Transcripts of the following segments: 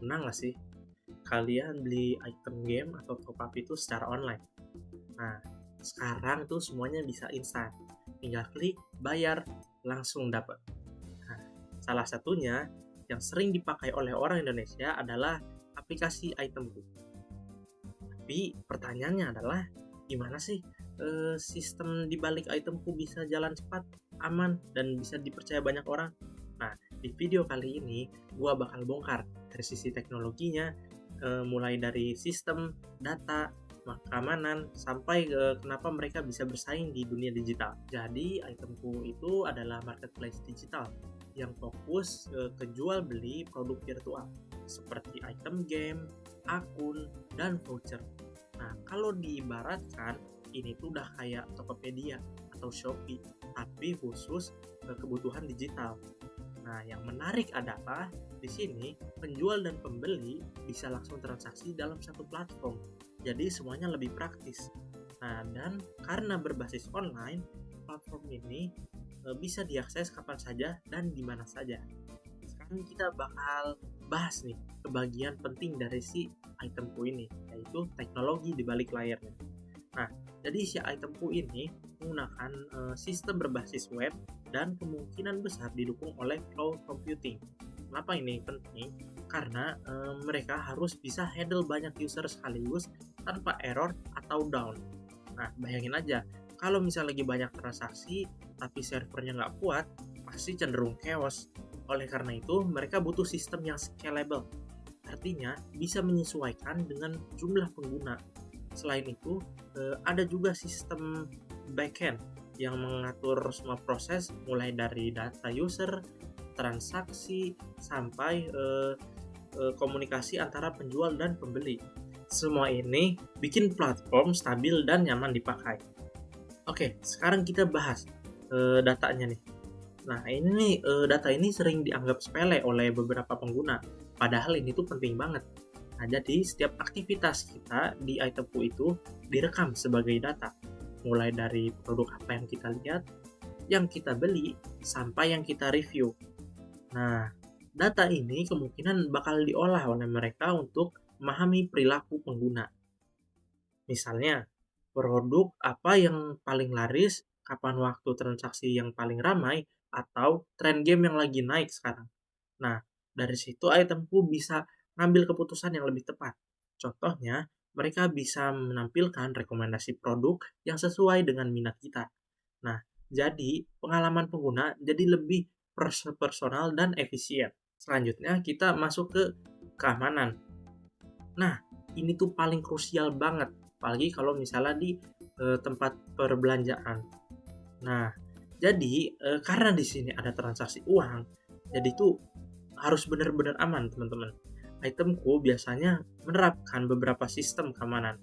Pernah nggak sih kalian beli item game atau top up itu secara online? Nah, sekarang tuh semuanya bisa instan. Tinggal klik, bayar, langsung dapat. Nah, salah satunya yang sering dipakai oleh orang Indonesia adalah aplikasi Itemku. Tapi pertanyaannya adalah gimana sih sistem di balik Itemku bisa jalan cepat, aman, dan bisa dipercaya banyak orang? Nah, di video kali ini gua bakal bongkar dari sisi teknologinya, mulai dari sistem, data, keamanan, sampai kenapa mereka bisa bersaing di dunia digital. Jadi, Itemku itu adalah marketplace digital yang fokus ke jual beli produk virtual seperti item game, akun, dan voucher. Nah, kalau diibaratkan, ini tuh udah kayak Tokopedia atau Shopee, tapi khusus kebutuhan digital. Nah, yang menarik adalah di sini penjual dan pembeli bisa langsung transaksi dalam satu platform. Jadi semuanya lebih praktis. Nah, dan karena berbasis online, platform ini bisa diakses kapan saja dan di mana saja. Sekarang kita bakal bahas nih kebagian penting dari si Itemku ini, yaitu teknologi di balik layarnya. Nah, jadi si Itemku ini menggunakan sistem berbasis web dan kemungkinan besar didukung oleh cloud computing. Kenapa ini penting? Karena mereka harus bisa handle banyak user sekaligus tanpa error atau down. Nah, bayangin aja, kalau misalnya lagi banyak transaksi tapi servernya nggak kuat, pasti cenderung chaos. Oleh karena itu, mereka butuh sistem yang scalable. Artinya, bisa menyesuaikan dengan jumlah pengguna. Selain itu, ada juga sistem backend yang mengatur semua proses mulai dari data user, transaksi, sampai komunikasi antara penjual dan pembeli. Semua ini bikin platform stabil dan nyaman dipakai. Oke, sekarang kita bahas datanya nih. Nah, ini nih data ini sering dianggap sepele oleh beberapa pengguna, padahal ini tuh penting banget. Nah, jadi setiap aktivitas kita di Itemku itu direkam sebagai data, mulai dari produk apa yang kita lihat, yang kita beli, sampai yang kita review. Nah, data ini kemungkinan bakal diolah oleh mereka untuk memahami perilaku pengguna. Misalnya, produk apa yang paling laris, kapan waktu transaksi yang paling ramai, atau tren game yang lagi naik sekarang. Nah, dari situ Itemku bisa ngambil keputusan yang lebih tepat. Contohnya, mereka bisa menampilkan rekomendasi produk yang sesuai dengan minat kita. Nah, jadi pengalaman pengguna jadi lebih personal dan efisien. Selanjutnya, kita masuk ke keamanan. Nah, ini tuh paling krusial banget, apalagi kalau misalnya di tempat perbelanjaan. Nah, jadi karena di sini ada transaksi uang, jadi tuh harus benar-benar aman, teman-teman. Itemku biasanya menerapkan beberapa sistem keamanan,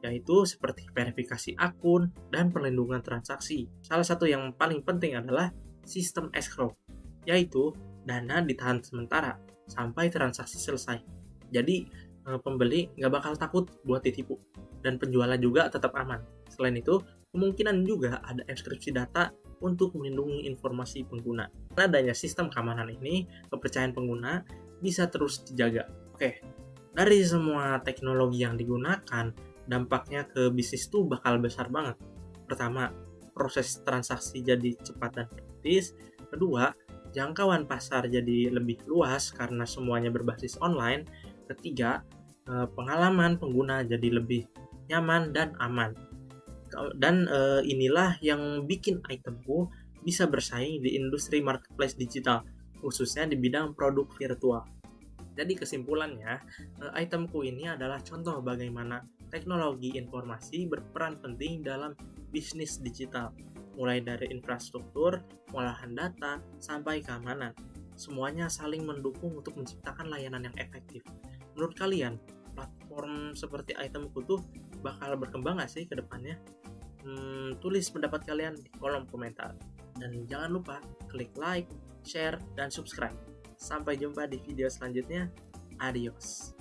yaitu seperti verifikasi akun dan perlindungan transaksi. Salah satu yang paling penting adalah sistem escrow, yaitu dana ditahan sementara sampai transaksi selesai. Jadi pembeli nggak bakal takut buat ditipu dan penjualan juga tetap aman. Selain itu, kemungkinan juga ada enkripsi data untuk melindungi informasi pengguna. Karena adanya sistem keamanan ini, kepercayaan pengguna bisa terus dijaga. Oke, dari semua teknologi yang digunakan, dampaknya ke bisnis tuh bakal besar banget. Pertama, proses transaksi jadi cepat dan praktis. Kedua, jangkauan pasar jadi lebih luas karena semuanya berbasis online. Ketiga, pengalaman pengguna jadi lebih nyaman dan aman. Dan inilah yang bikin Itemku bisa bersaing di industri marketplace digital, khususnya di bidang produk virtual. Jadi kesimpulannya, Itemku ini adalah contoh bagaimana teknologi informasi berperan penting dalam bisnis digital, mulai dari infrastruktur, pengolahan data, sampai keamanan. Semuanya saling mendukung untuk menciptakan layanan yang efektif. Menurut kalian, platform seperti Itemku tuh bakal berkembang nggak sih ke depannya? Tulis pendapat kalian di kolom komentar. Dan jangan lupa klik like, share, dan subscribe. Sampai jumpa di video selanjutnya. Adios.